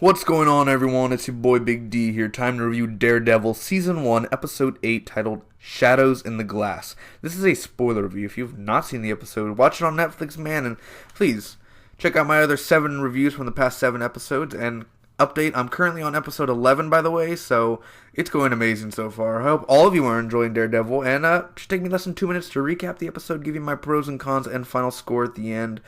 What's going on, everyone? It's your boy Big D here. Time to review Daredevil Season 1, Episode 8, titled Shadows in the Glass. This is a spoiler review. If you've not seen the episode, watch it on Netflix, man, and please check out my other 7 reviews from the past 7 episodes, and update, I'm currently on Episode 11, by the way, so it's going amazing so far. I hope all of you are enjoying Daredevil, and it should take me less than 2 minutes to recap the episode, give you my pros and cons, and final score at the end.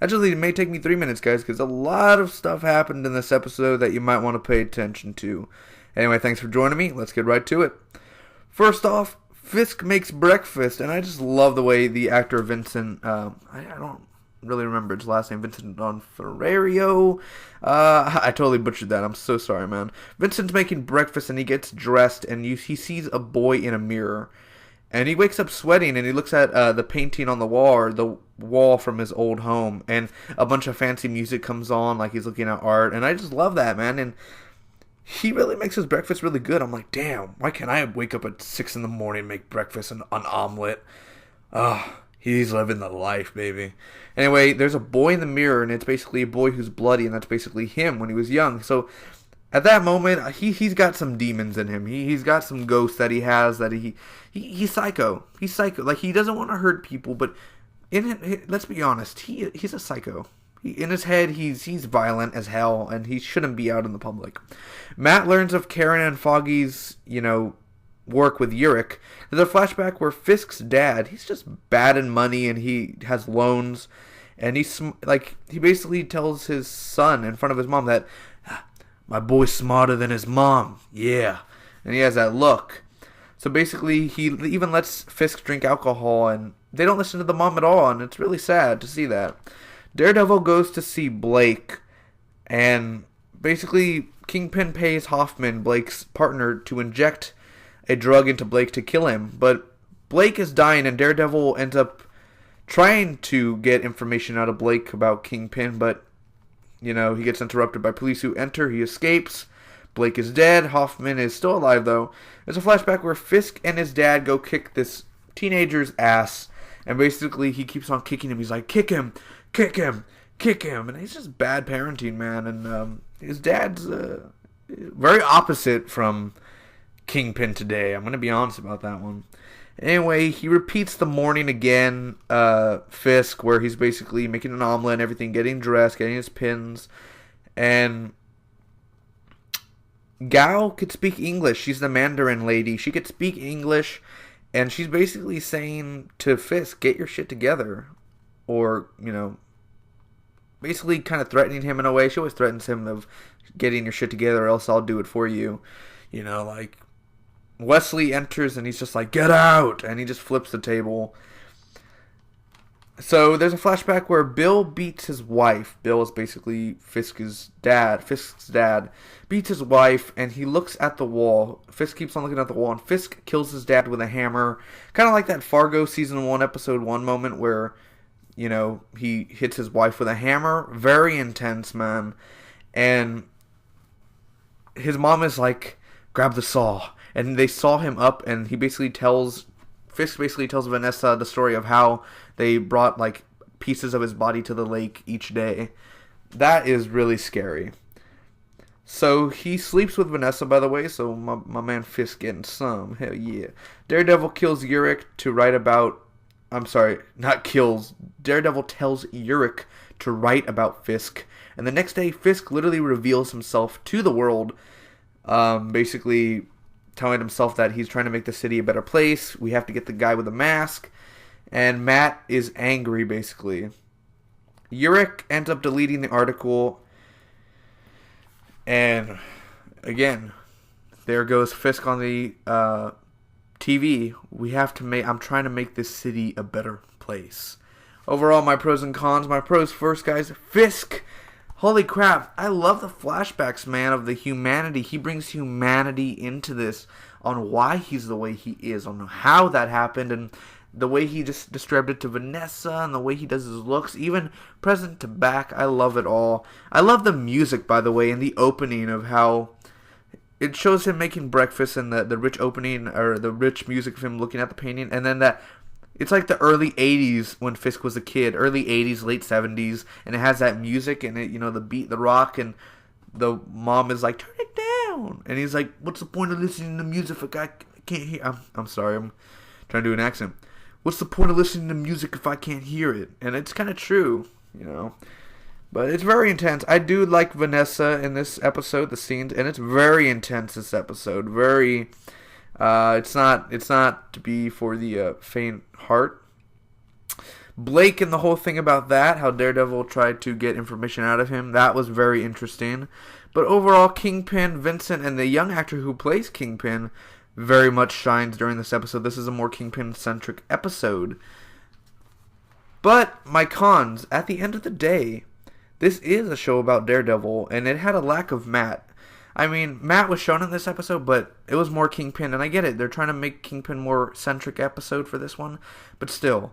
Actually, it may take me 3 minutes, guys, because a lot of stuff happened in this episode that you might want to pay attention to. Anyway, thanks for joining me. Let's get right to it. First off, Fisk makes breakfast, and I just love the way the actor Vincent, I don't really remember his last name, Vincent D'Onofrio. I totally butchered that. I'm so sorry, man. Vincent's making breakfast, and he gets dressed, and he sees a boy in a mirror. And he wakes up sweating, and he looks at the painting on the wall, or the wall from his old home, and a bunch of fancy music comes on, like he's looking at art, and I just love that, man. And he really makes his breakfast really good. I'm like, damn, why can't I wake up at 6 in the morning and make breakfast and an omelet? He's living the life, baby. Anyway, there's a boy in the mirror, and it's basically a boy who's bloody, and that's basically him when he was young. So at that moment, he's got some demons in him. He's got some ghosts that he has, that he's psycho. He's psycho. Like, he doesn't want to hurt people, but let's be honest, he's a psycho. In his head, he's violent as hell, and he shouldn't be out in the public. Matt learns of Karen and Foggy's, work with Urich. There's a flashback where Fisk's dad, he's just bad in money, and he has loans, and he basically tells his son in front of his mom that, my boy's smarter than his mom, yeah. And he has that look. So basically, he even lets Fisk drink alcohol, and they don't listen to the mom at all, and it's really sad to see that. Daredevil goes to see Blake, and basically, Kingpin pays Hoffman, Blake's partner, to inject a drug into Blake to kill him. But Blake is dying, and Daredevil ends up trying to get information out of Blake about Kingpin, but he gets interrupted by police who enter. He escapes. Blake is dead. Hoffman is still alive, though. There's a flashback where Fisk and his dad go kick this teenager's ass. And basically, he keeps on kicking him. He's like, kick him, kick him, kick him. And he's just bad parenting, man. And his dad's very opposite from Kingpin today. I'm going to be honest about that one. Anyway, he repeats the morning again, Fisk, where he's basically making an omelet and everything, getting dressed, getting his pins, and Gal could speak English. She's the Mandarin lady. She could speak English, and she's basically saying to Fisk, get your shit together, or, basically kind of threatening him in a way. She always threatens him of getting your shit together or else I'll do it for you, Wesley enters and he's just like, get out! And he just flips the table. So there's a flashback where Bill beats his wife. Bill is basically Fisk's dad. Beats his wife, and he looks at the wall. Fisk keeps on looking at the wall, and Fisk kills his dad with a hammer. Kind of like that Fargo Season 1, Episode 1 moment where, he hits his wife with a hammer. Very intense, man. And his mom is like, grab the saw. And they saw him up, and Fisk basically tells Vanessa the story of how they brought, pieces of his body to the lake each day. That is really scary. So, he sleeps with Vanessa, by the way, so my man Fisk getting some. Hell yeah. Daredevil kills Urich to write about... Daredevil tells Urich to write about Fisk. And the next day, Fisk literally reveals himself to the world, basically telling himself that he's trying to make the city a better place. We have to get the guy with the mask. And Matt is angry, basically. Urich ends up deleting the article. And, again, there goes Fisk on the TV. I'm trying to make this city a better place. Overall, my pros and cons. My pros first, guys. Fisk! Holy crap, I love the flashbacks, man, of the humanity. He brings humanity into this on why he's the way he is, on how that happened, and the way he just described it to Vanessa, and the way he does his looks, even present to back. I love it all. I love the music, by the way, and the opening of how it shows him making breakfast, and the rich opening, or the rich music of him looking at the painting, and then that It's like the early 80s when Fisk was a kid. Early 80s, late 70s. And it has that music and it, you know, the beat, the rock. And the mom is like, turn it down. And he's like, what's the point of listening to music if I can't hear? I'm sorry, I'm trying to do an accent. What's the point of listening to music if I can't hear it? And it's kind of true, you know. But it's very intense. I do like Vanessa in this episode, the scenes, and it's very intense, this episode. Very, it's not to be for the faint heart. Blake and the whole thing about that, how Daredevil tried to get information out of him, that was very interesting. But overall, Kingpin, Vincent, and the young actor who plays Kingpin very much shines during this episode. This is a more Kingpin-centric episode. But my cons, at the end of the day, this is a show about Daredevil, and it had a lack of Matt. I mean, Matt was shown in this episode, but it was more Kingpin, and I get it. They're trying to make Kingpin more centric episode for this one, but still,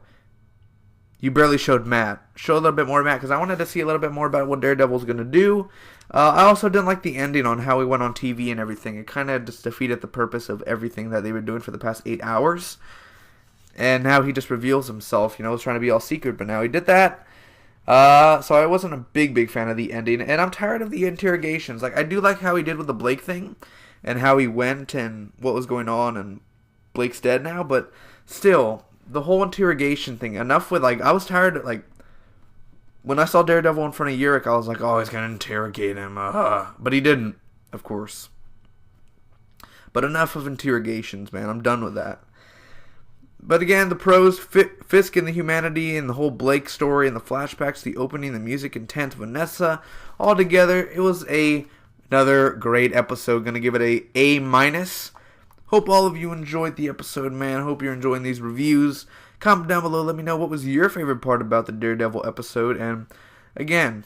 you barely showed Matt. Show a little bit more of Matt, because I wanted to see a little bit more about what Daredevil's going to do. I also didn't like the ending on how he went on TV and everything. It kind of just defeated the purpose of everything that they were doing for the past 8 hours. And now he just reveals himself, you know, was trying to be all secret, but now he did that. So I wasn't a big fan of the ending, and I'm tired of the interrogations. Like, I do like how he did with the Blake thing, and how he went, and what was going on, and Blake's dead now, but still, the whole interrogation thing, enough with, like, I was tired, like, when I saw Daredevil in front of Yurik, I was like, oh, he's gonna interrogate him, but he didn't, of course. But enough of interrogations, man, I'm done with that. But again, the pros, Fisk and the humanity, and the whole Blake story, and the flashbacks, the opening, the music, intense, Vanessa, all together, it was another great episode. Gonna give it a A-. Hope all of you enjoyed the episode, man. Hope you're enjoying these reviews. Comment down below, let me know what was your favorite part about the Daredevil episode. And again,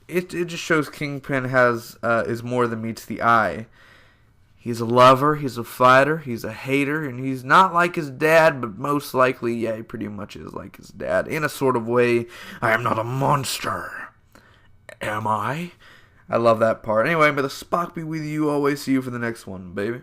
it just shows Kingpin is more than meets the eye. He's a lover, he's a fighter, he's a hater, and he's not like his dad, but most likely, yeah, he pretty much is like his dad. In a sort of way, I am not a monster. Am I? I love that part. Anyway, may the Spock be with you always. See you for the next one, baby.